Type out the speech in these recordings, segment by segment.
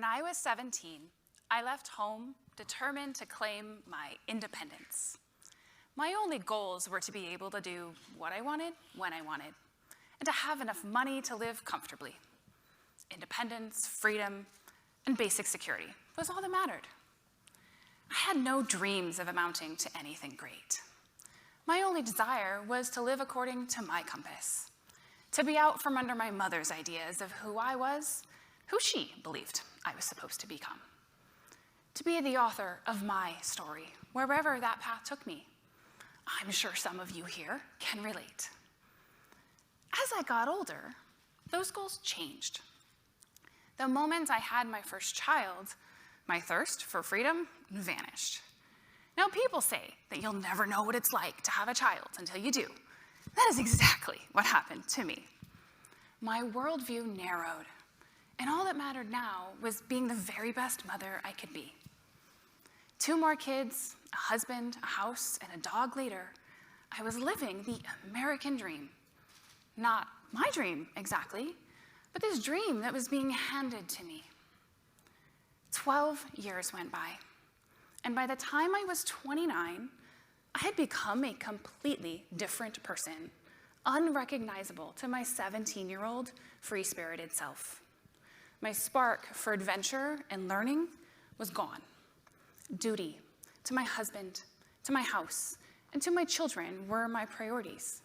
When I was 17, I left home determined to claim my independence. My only goals were to be able to do what I wanted, when I wanted, and to have enough money to live comfortably. Independence, freedom, and basic security was all that mattered. I had no dreams of amounting to anything great. My only desire was to live according to my compass, to be out from under my mother's ideas of who I was, who she believed I was supposed to become, to be the author of my story, wherever that path took me. I'm sure some of you here can relate. As I got older, those goals changed. The moment I had my first child, my thirst for freedom vanished. Now, people say that you'll never know what it's like to have a child until you do. That is exactly what happened to me. My worldview narrowed, and all that mattered now was being the very best mother I could be. 2 more kids, a husband, a house, and a dog later, I was living the American dream. Not my dream, exactly, but this dream that was being handed to me. 12 years went by, and by the time I was 29, I had become a completely different person, unrecognizable to my 17-year-old free-spirited self. My spark for adventure and learning was gone. Duty to my husband, to my house, and to my children were my priorities.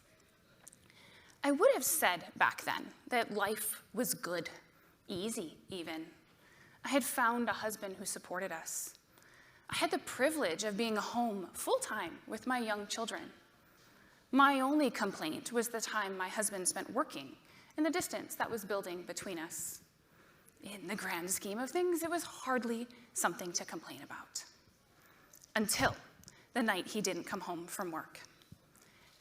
I would have said back then that life was good, easy even. I had found a husband who supported us. I had the privilege of being home full-time with my young children. My only complaint was the time my husband spent working and the distance that was building between us. In the grand scheme of things, it was hardly something to complain about. Until the night he didn't come home from work.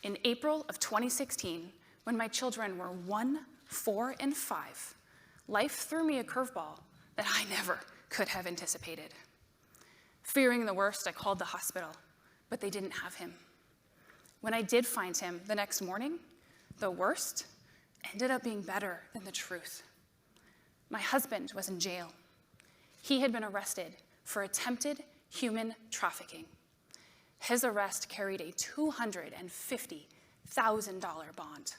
In April of 2016, when my children were 1, 4, and 5, life threw me a curveball that I never could have anticipated. Fearing the worst, I called the hospital, but they didn't have him. When I did find him the next morning, the worst ended up being better than the truth. My husband was in jail. He had been arrested for attempted human trafficking. His arrest carried a $250,000 bond.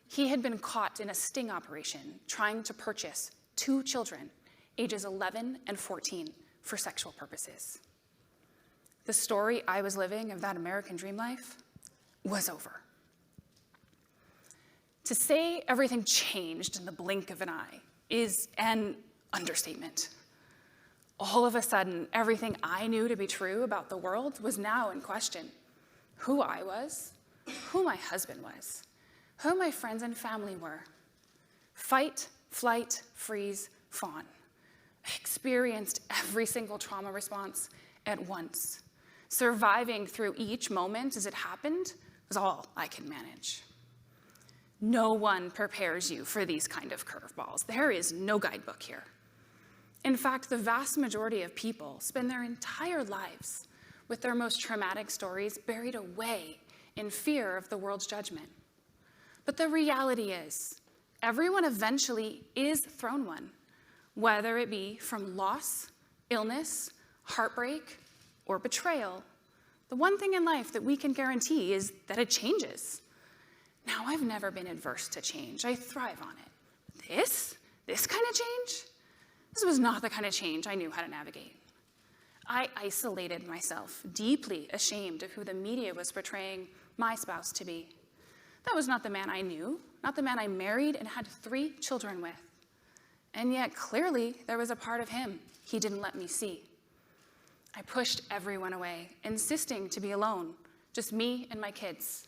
He had been caught in a sting operation trying to purchase 2 children, ages 11 and 14, for sexual purposes. The story I was living of that American dream life was over. To say everything changed in the blink of an eye is an understatement. All of a sudden, everything I knew to be true about the world was now in question. Who I was, who my husband was, who my friends and family were. Fight, flight, freeze, fawn. I experienced every single trauma response at once. Surviving through each moment as it happened was all I could manage. No one prepares you for these kind of curveballs. There is no guidebook here. In fact, the vast majority of people spend their entire lives with their most traumatic stories buried away in fear of the world's judgment. But the reality is, everyone eventually is thrown one, whether it be from loss, illness, heartbreak, or betrayal. The one thing in life that we can guarantee is that it changes. Now, I've never been adverse to change. I thrive on it. This kind of change? This was not the kind of change I knew how to navigate. I isolated myself, deeply ashamed of who the media was portraying my spouse to be. That was not the man I knew, not the man I married and had 3 children with. And yet, clearly, there was a part of him he didn't let me see. I pushed everyone away, insisting to be alone, just me and my kids.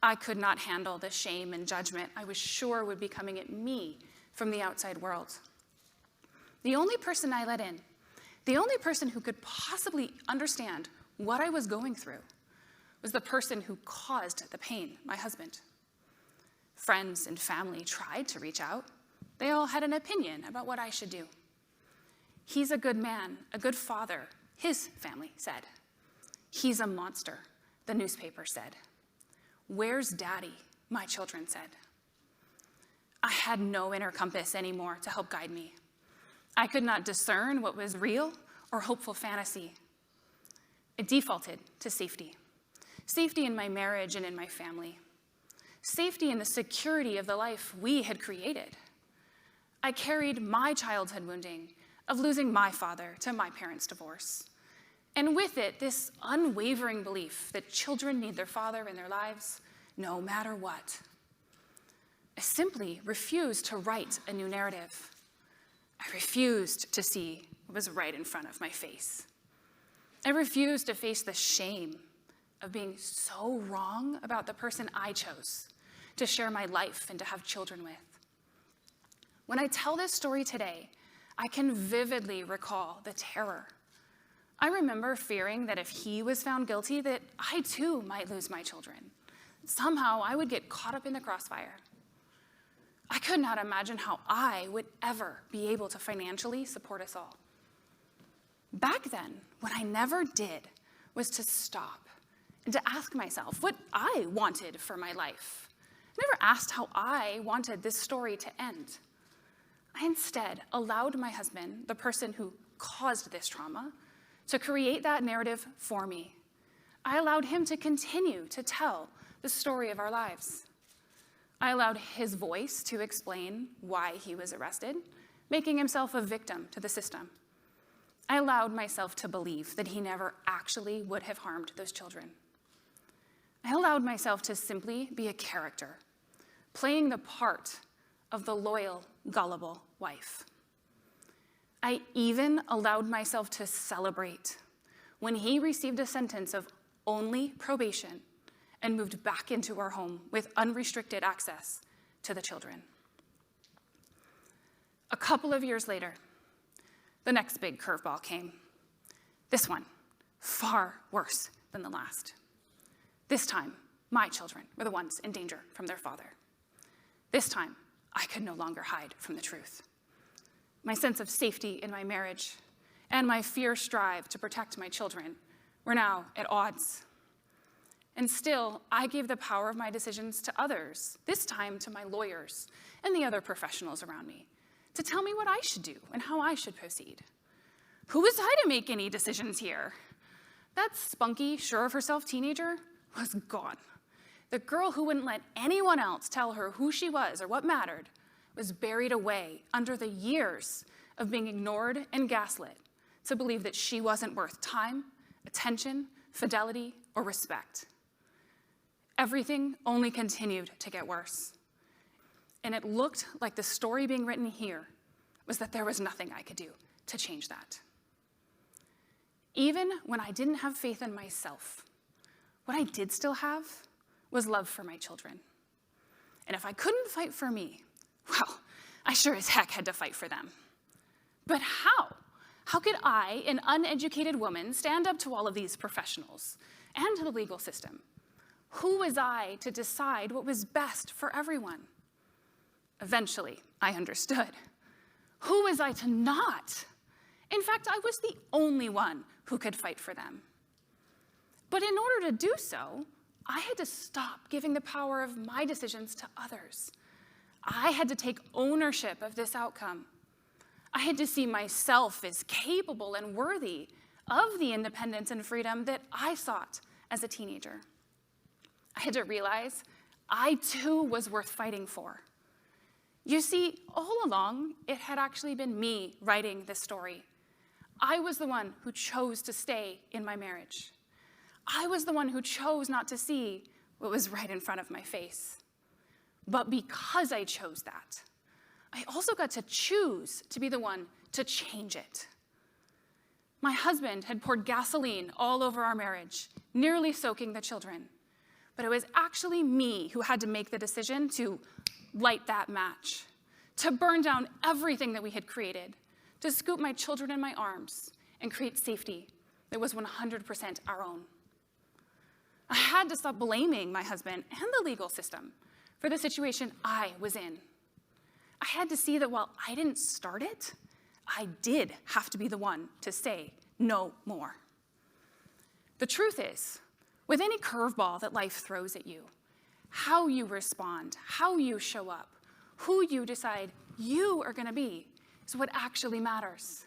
I could not handle the shame and judgment I was sure would be coming at me from the outside world. The only person I let in, the only person who could possibly understand what I was going through, was the person who caused the pain, my husband. Friends and family tried to reach out. They all had an opinion about what I should do. He's a good man, a good father, his family said. He's a monster, the newspaper said. Where's Daddy? My children said. I had no inner compass anymore to help guide me. I could not discern what was real or hopeful fantasy. I defaulted to safety. Safety in my marriage and in my family. Safety in the security of the life we had created. I carried my childhood wounding of losing my father to my parents' divorce. And with it, this unwavering belief that children need their father in their lives no matter what. I simply refused to write a new narrative. I refused to see what was right in front of my face. I refused to face the shame of being so wrong about the person I chose to share my life and to have children with. When I tell this story today, I can vividly recall the terror. I remember fearing that if he was found guilty, that I too might lose my children. Somehow I would get caught up in the crossfire. I could not imagine how I would ever be able to financially support us all. Back then, what I never did was to stop and to ask myself what I wanted for my life. I never asked how I wanted this story to end. I instead allowed my husband, the person who caused this trauma, to create that narrative for me. I allowed him to continue to tell the story of our lives. I allowed his voice to explain why he was arrested, making himself a victim to the system. I allowed myself to believe that he never actually would have harmed those children. I allowed myself to simply be a character, playing the part of the loyal, gullible wife. I even allowed myself to celebrate when he received a sentence of only probation and moved back into our home with unrestricted access to the children. A couple of years later, the next big curveball came. This one, far worse than the last. This time, my children were the ones in danger from their father. This time, I could no longer hide from the truth. My sense of safety in my marriage and my fierce drive to protect my children were now at odds. And still, I gave the power of my decisions to others, this time to my lawyers and the other professionals around me, to tell me what I should do and how I should proceed. Who was I to make any decisions here? That spunky, sure of herself teenager was gone. The girl who wouldn't let anyone else tell her who she was or what mattered was buried away under the years of being ignored and gaslit to believe that she wasn't worth time, attention, fidelity, or respect. Everything only continued to get worse. And it looked like the story being written here was that there was nothing I could do to change that. Even when I didn't have faith in myself, what I did still have was love for my children. And if I couldn't fight for me, well, I sure as heck had to fight for them. But how? How could I, an uneducated woman, stand up to all of these professionals and to the legal system? Who was I to decide what was best for everyone? Eventually, I understood. Who was I to not? In fact, I was the only one who could fight for them. But in order to do so, I had to stop giving the power of my decisions to others. I had to take ownership of this outcome. I had to see myself as capable and worthy of the independence and freedom that I sought as a teenager. I had to realize I too was worth fighting for. You see, all along, it had actually been me writing this story. I was the one who chose to stay in my marriage. I was the one who chose not to see what was right in front of my face. But because I chose that, I also got to choose to be the one to change it. My husband had poured gasoline all over our marriage, nearly soaking the children. But it was actually me who had to make the decision to light that match, to burn down everything that we had created, to scoop my children in my arms and create safety that was 100% our own. I had to stop blaming my husband and the legal system for the situation I was in. I had to see that while I didn't start it, I did have to be the one to say no more. The truth is, with any curveball that life throws at you, how you respond, how you show up, who you decide you are going to be is what actually matters.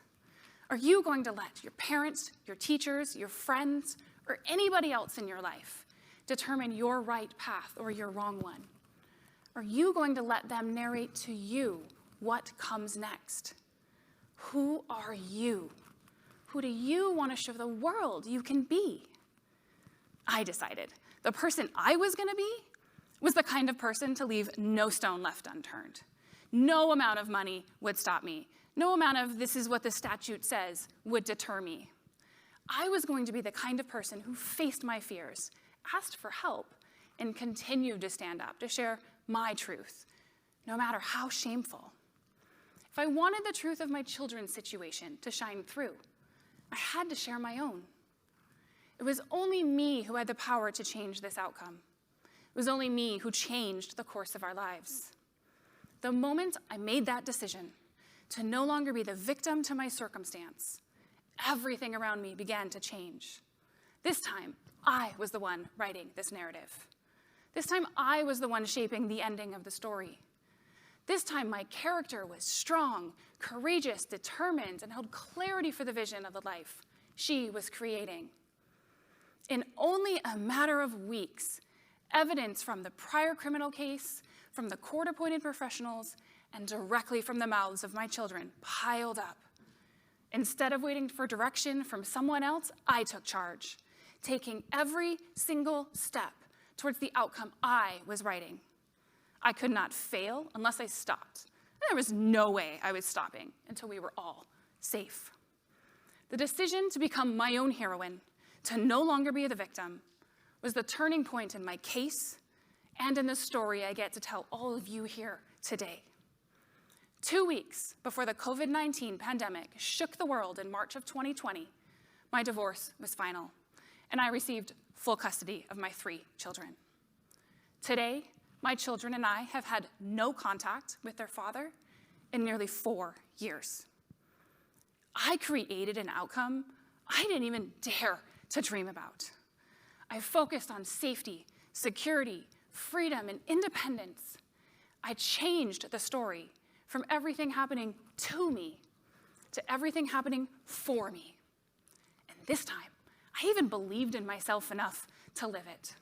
Are you going to let your parents, your teachers, your friends, or anybody else in your life determine your right path or your wrong one? Are you going to let them narrate to you what comes next? Who are you? Who do you want to show the world you can be? I decided the person I was going to be was the kind of person to leave no stone left unturned. No amount of money would stop me. No amount of this is what the statute says would deter me. I was going to be the kind of person who faced my fears, asked for help, and continued to stand up to share my truth, no matter how shameful. If I wanted the truth of my children's situation to shine through, I had to share my own. It was only me who had the power to change this outcome. It was only me who changed the course of our lives. The moment I made that decision to no longer be the victim to my circumstance, everything around me began to change. This time, I was the one writing this narrative. This time, I was the one shaping the ending of the story. This time, my character was strong, courageous, determined, and held clarity for the vision of the life she was creating. In only a matter of weeks, evidence from the prior criminal case, from the court-appointed professionals, and directly from the mouths of my children piled up. Instead of waiting for direction from someone else, I took charge, taking every single step towards the outcome I was writing. I could not fail unless I stopped. There was no way I was stopping until we were all safe. The decision to become my own heroine, to no longer be the victim, was the turning point in my case and in the story I get to tell all of you here today. 2 weeks before the COVID-19 pandemic shook the world in March of 2020, my divorce was final, and I received full custody of my 3 children. Today, my children and I have had no contact with their father in nearly 4 years. I created an outcome I didn't even dare to dream about. I focused on safety, security, freedom, and independence. I changed the story from everything happening to me to everything happening for me. And this time, I even believed in myself enough to live it.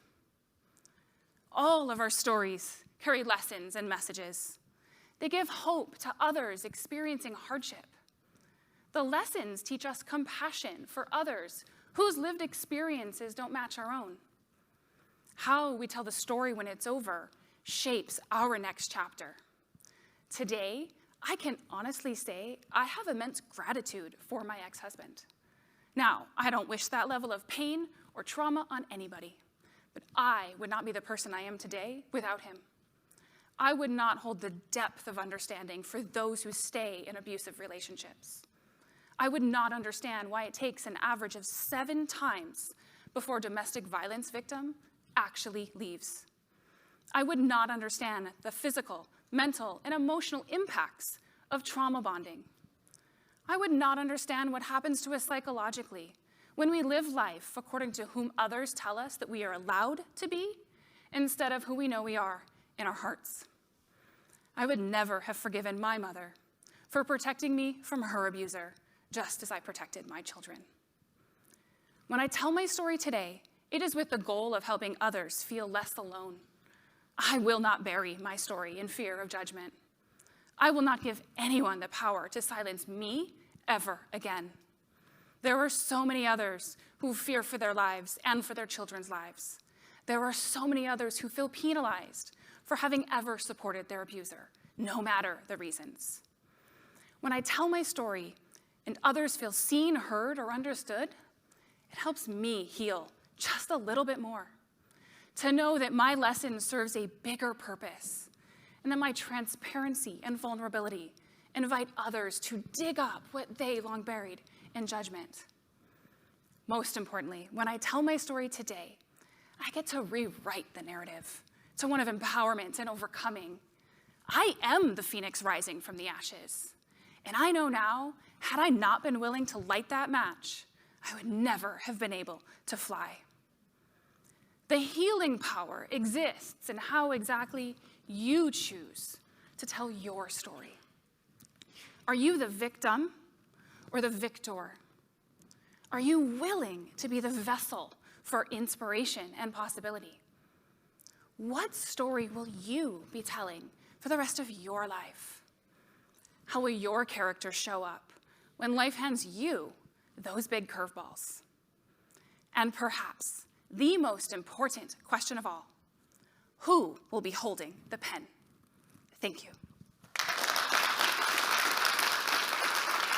All of our stories carry lessons and messages. They give hope to others experiencing hardship. The lessons teach us compassion for others whose lived experiences don't match our own. How we tell the story when it's over shapes our next chapter. Today, I can honestly say I have immense gratitude for my ex-husband. Now, I don't wish that level of pain or trauma on anybody, but I would not be the person I am today without him. I would not hold the depth of understanding for those who stay in abusive relationships. I would not understand why it takes an average of 7 times before a domestic violence victim actually leaves. I would not understand the physical, mental, and emotional impacts of trauma bonding. I would not understand what happens to us psychologically when we live life according to whom others tell us that we are allowed to be instead of who we know we are in our hearts. I would never have forgiven my mother for protecting me from her abuser, just as I protected my children. When I tell my story today, it is with the goal of helping others feel less alone. I will not bury my story in fear of judgment. I will not give anyone the power to silence me ever again. There are so many others who fear for their lives and for their children's lives. There are so many others who feel penalized for having ever supported their abuser, no matter the reasons. When I tell my story and others feel seen, heard, or understood, it helps me heal just a little bit more. To know that my lesson serves a bigger purpose, and that my transparency and vulnerability invite others to dig up what they long buried in judgment. Most importantly, when I tell my story today, I get to rewrite the narrative to one of empowerment and overcoming. I am the phoenix rising from the ashes. And I know now, had I not been willing to light that match, I would never have been able to fly. The healing power exists in how exactly you choose to tell your story. Are you the victim or the victor? Are you willing to be the vessel for inspiration and possibility? What story will you be telling for the rest of your life? How will your character show up when life hands you those big curveballs? And perhaps the most important question of all, who will be holding the pen? Thank you.